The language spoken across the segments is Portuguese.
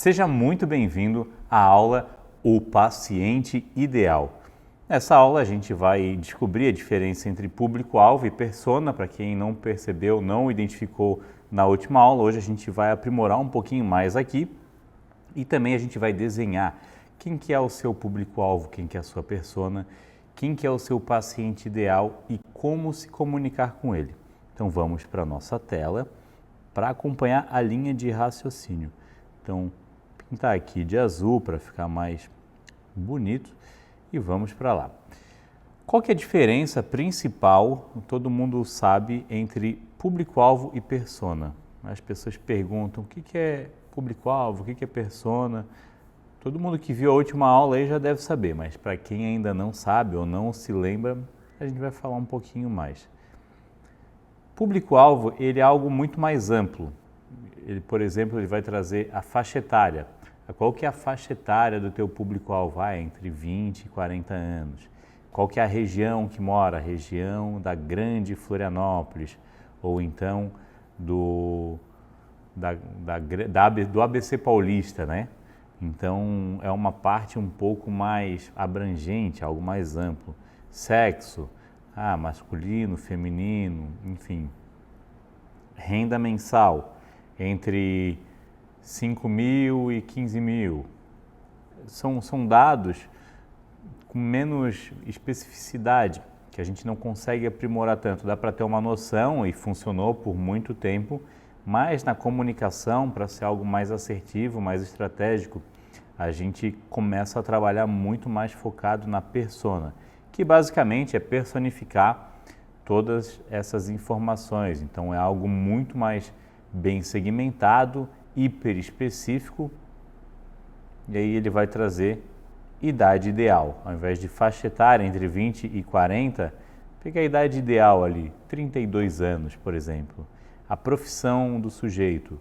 Seja muito bem-vindo à aula O Paciente Ideal. Nessa aula a gente vai descobrir a diferença entre público-alvo e persona. Para quem não percebeu, não identificou na última aula, hoje a gente vai aprimorar um pouquinho mais aqui e também a gente vai desenhar quem que é o seu público-alvo, quem que é a sua persona, quem que é o seu paciente ideal e como se comunicar com ele. Então vamos para a nossa tela para acompanhar a linha de raciocínio. Então, pintar aqui de azul para ficar mais bonito e vamos para lá. Qual que é a diferença principal, todo mundo sabe, entre público-alvo e persona? As pessoas perguntam o que é público-alvo, o que é persona. Todo mundo que viu a última aula aí já deve saber, mas para quem ainda não sabe ou não se lembra, a gente vai falar um pouquinho mais. Público-alvo, ele é algo muito mais amplo. Ele, por exemplo, ele vai trazer a faixa etária. Qual que é a faixa etária do teu público-alvo? Entre 20 e 40 anos. Qual que é a região que mora? A região da Grande Florianópolis, ou então do ABC Paulista, né? Então, é uma parte um pouco mais abrangente, algo mais amplo. Sexo, masculino, feminino, enfim. Renda mensal, entre 5 mil e 15 mil. São dados com menos especificidade, que a gente não consegue aprimorar tanto. Dá para ter uma noção e funcionou por muito tempo, mas na comunicação, para ser algo mais assertivo, mais estratégico, a gente começa a trabalhar muito mais focado na persona, que basicamente é personificar todas essas informações. Então é algo muito mais bem segmentado, hiper específico, e aí ele vai trazer idade ideal. Ao invés de faixa etária entre 20 e 40, pega a idade ideal ali, 32 anos, por exemplo. A profissão do sujeito.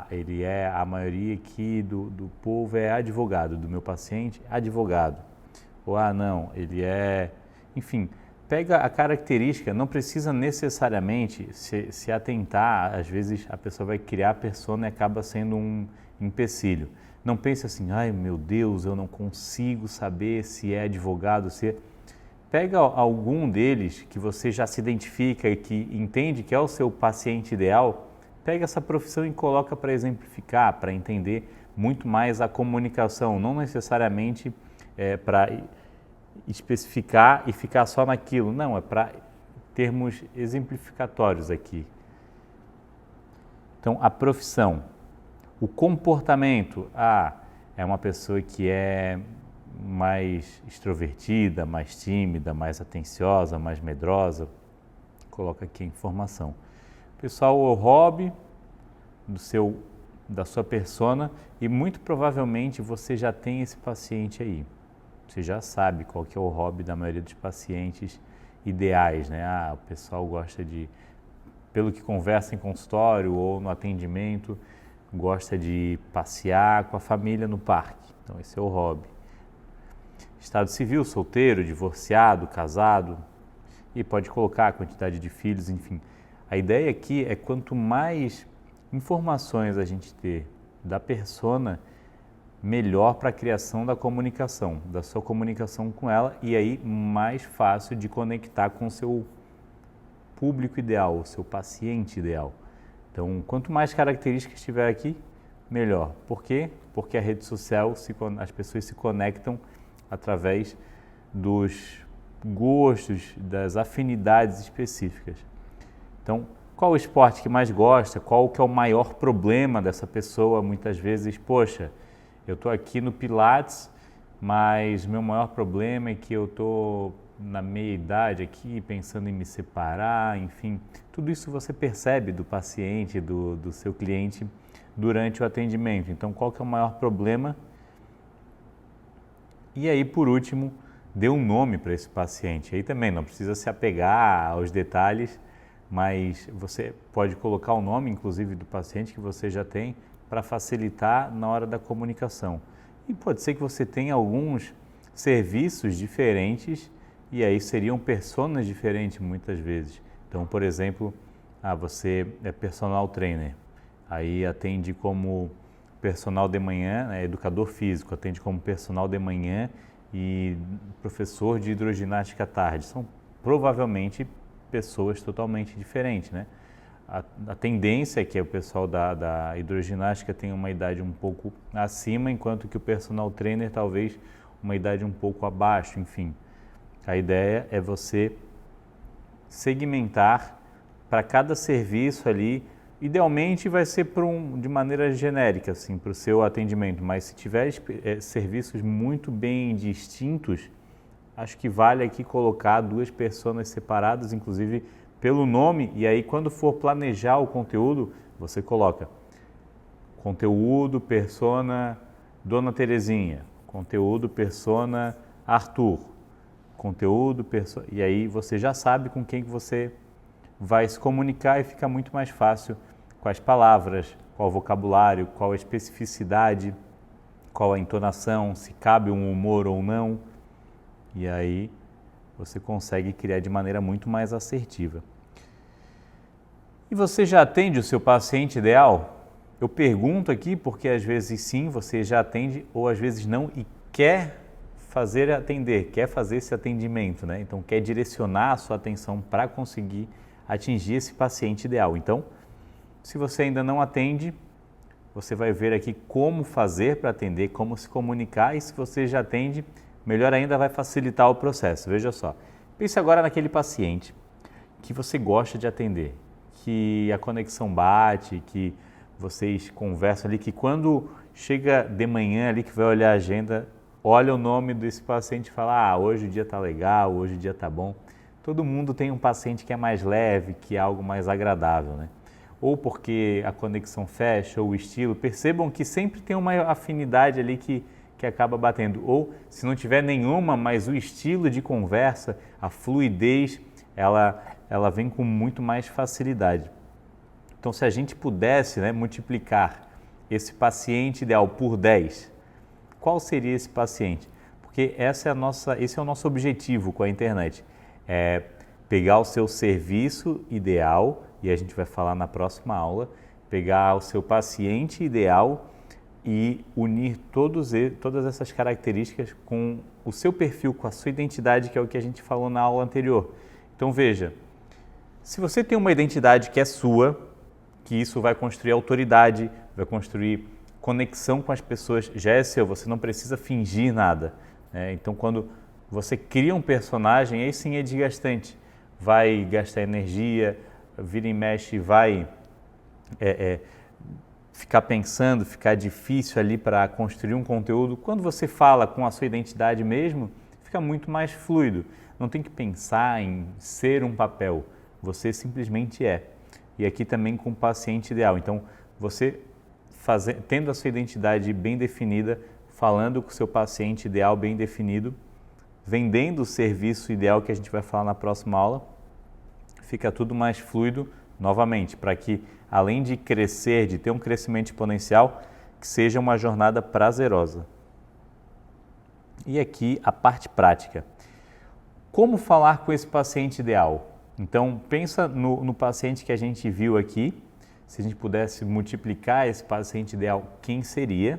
Ele é, a maioria aqui do povo é advogado, do meu paciente, advogado. Ou, não, ele é, enfim, pega a característica, não precisa necessariamente se atentar, às vezes a pessoa vai criar a persona e acaba sendo um empecilho. Não pense assim, ai meu Deus, eu não consigo saber se é advogado, se é... Pega algum deles que você já se identifica e que entende que é o seu paciente ideal, pega essa profissão e coloca para exemplificar, para entender muito mais a comunicação, não necessariamente para especificar e ficar só naquilo, não, é para termos exemplificatórios aqui. Então, a profissão, o comportamento, é uma pessoa que é mais extrovertida, mais tímida, mais atenciosa, mais medrosa, coloca aqui a informação. Pessoal, o hobby da sua persona, e muito provavelmente você já tem esse paciente aí. Você já sabe qual que é o hobby da maioria dos pacientes ideais, né? O pessoal gosta de, pelo que conversa em consultório ou no atendimento, gosta de passear com a família no parque. Então esse é o hobby. Estado civil, solteiro, divorciado, casado, e pode colocar a quantidade de filhos, enfim. A ideia aqui é quanto mais informações a gente ter da persona, melhor para a criação da comunicação, da sua comunicação com ela, e aí mais fácil de conectar com o seu público ideal, o seu paciente ideal. Então, quanto mais características tiver aqui, melhor. Por quê? Porque a rede social, as pessoas se conectam através dos gostos, das afinidades específicas. Então, qual o esporte que mais gosta? Qual que é o maior problema dessa pessoa? Muitas vezes, poxa, eu estou aqui no Pilates, mas meu maior problema é que eu estou na meia idade aqui, pensando em me separar, enfim. Tudo isso você percebe do paciente, do seu cliente durante o atendimento. Então, qual que é o maior problema? E aí, por último, dê um nome para esse paciente. Aí também não precisa se apegar aos detalhes, mas você pode colocar o nome, inclusive, do paciente que você já tem, para facilitar na hora da comunicação. E pode ser que você tenha alguns serviços diferentes e aí seriam personas diferentes muitas vezes. Então, por exemplo, você é personal trainer, aí atende como personal de manhã, né, educador físico, atende como personal de manhã e professor de hidroginástica à tarde. São provavelmente pessoas totalmente diferentes, né? A tendência é que o pessoal da hidroginástica tenha uma idade um pouco acima, enquanto que o personal trainer talvez uma idade um pouco abaixo, enfim. A ideia é você segmentar para cada serviço ali. Idealmente vai ser de maneira genérica, assim, para o seu atendimento, mas se tiver serviços muito bem distintos, acho que vale aqui colocar 2 personas separadas, inclusive pelo nome, e aí quando for planejar o conteúdo, você coloca conteúdo, persona Dona Terezinha, conteúdo, persona Arthur, conteúdo, persona... E aí você já sabe com quem que você vai se comunicar e fica muito mais fácil quais palavras, qual o vocabulário, qual a especificidade, qual a entonação, se cabe um humor ou não. E aí você consegue criar de maneira muito mais assertiva. E você já atende o seu paciente ideal? Eu pergunto aqui porque às vezes sim, você já atende ou às vezes não e quer quer fazer esse atendimento, né? Então quer direcionar a sua atenção para conseguir atingir esse paciente ideal. Então, se você ainda não atende, você vai ver aqui como fazer para atender, como se comunicar, e se você já atende, melhor ainda, vai facilitar o processo. Veja só, pense agora naquele paciente que você gosta de atender, que a conexão bate, que vocês conversam ali, que quando chega de manhã ali, que vai olhar a agenda, olha o nome desse paciente e fala, hoje o dia tá legal, hoje o dia tá bom. Todo mundo tem um paciente que é mais leve, que é algo mais agradável, né? Ou porque a conexão fecha, ou o estilo, percebam que sempre tem uma afinidade ali que acaba batendo. Ou, se não tiver nenhuma, mas o estilo de conversa, a fluidez, ela vem com muito mais facilidade. Então, se a gente pudesse, né, multiplicar esse paciente ideal por 10, qual seria esse paciente? Porque esse é o nosso objetivo com a internet. É pegar o seu serviço ideal, e a gente vai falar na próxima aula, pegar o seu paciente ideal e unir todas essas características com o seu perfil, com a sua identidade, que é o que a gente falou na aula anterior. Então veja, se você tem uma identidade que é sua, que isso vai construir autoridade, vai construir conexão com as pessoas, já é seu, você não precisa fingir nada, né? Então quando você cria um personagem, aí sim é desgastante, vai gastar energia, vira e mexe, vai ficar pensando, ficar difícil ali para construir um conteúdo. Quando você fala com a sua identidade mesmo, fica muito mais fluido. Não tem que pensar em ser um papel, você simplesmente é. E aqui também com o paciente ideal. Então, você tendo a sua identidade bem definida, falando com o seu paciente ideal bem definido, vendendo o serviço ideal que a gente vai falar na próxima aula, fica tudo mais fluido novamente, para que além de crescer, de ter um crescimento exponencial, que seja uma jornada prazerosa. E aqui a parte prática. Como falar com esse paciente ideal? Então, pensa no paciente que a gente viu aqui, se a gente pudesse multiplicar esse paciente ideal, quem seria?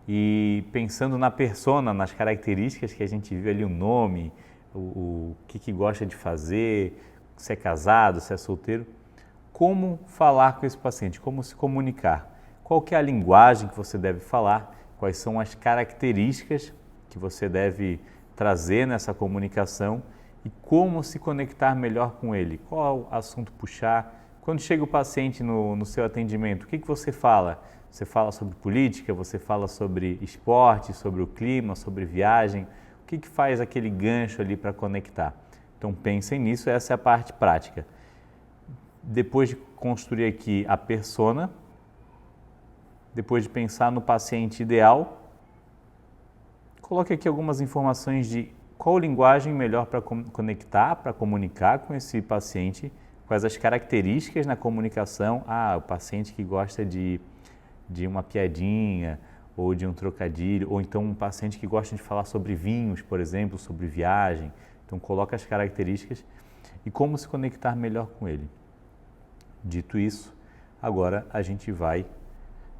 E pensando na persona, nas características que a gente viu ali, o nome, o que gosta de fazer, se é casado, se é solteiro, como falar com esse paciente, como se comunicar, qual que é a linguagem que você deve falar, quais são as características que você deve trazer nessa comunicação e como se conectar melhor com ele, qual assunto puxar. Quando chega o paciente no seu atendimento, o que você fala? Você fala sobre política, você fala sobre esporte, sobre o clima, sobre viagem, o que faz aquele gancho ali para conectar? Então pensem nisso, essa é a parte prática. Depois de construir aqui a persona, depois de pensar no paciente ideal, coloque aqui algumas informações de qual linguagem melhor para conectar, para comunicar com esse paciente, quais as características na comunicação. O paciente que gosta de uma piadinha ou de um trocadilho, ou então um paciente que gosta de falar sobre vinhos, por exemplo, sobre viagem. Então coloca as características e como se conectar melhor com ele. Dito isso, agora a gente vai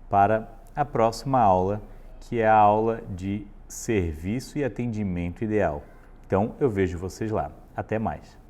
para a próxima aula, que é a aula de serviço e atendimento ideal. Então, eu vejo vocês lá. Até mais!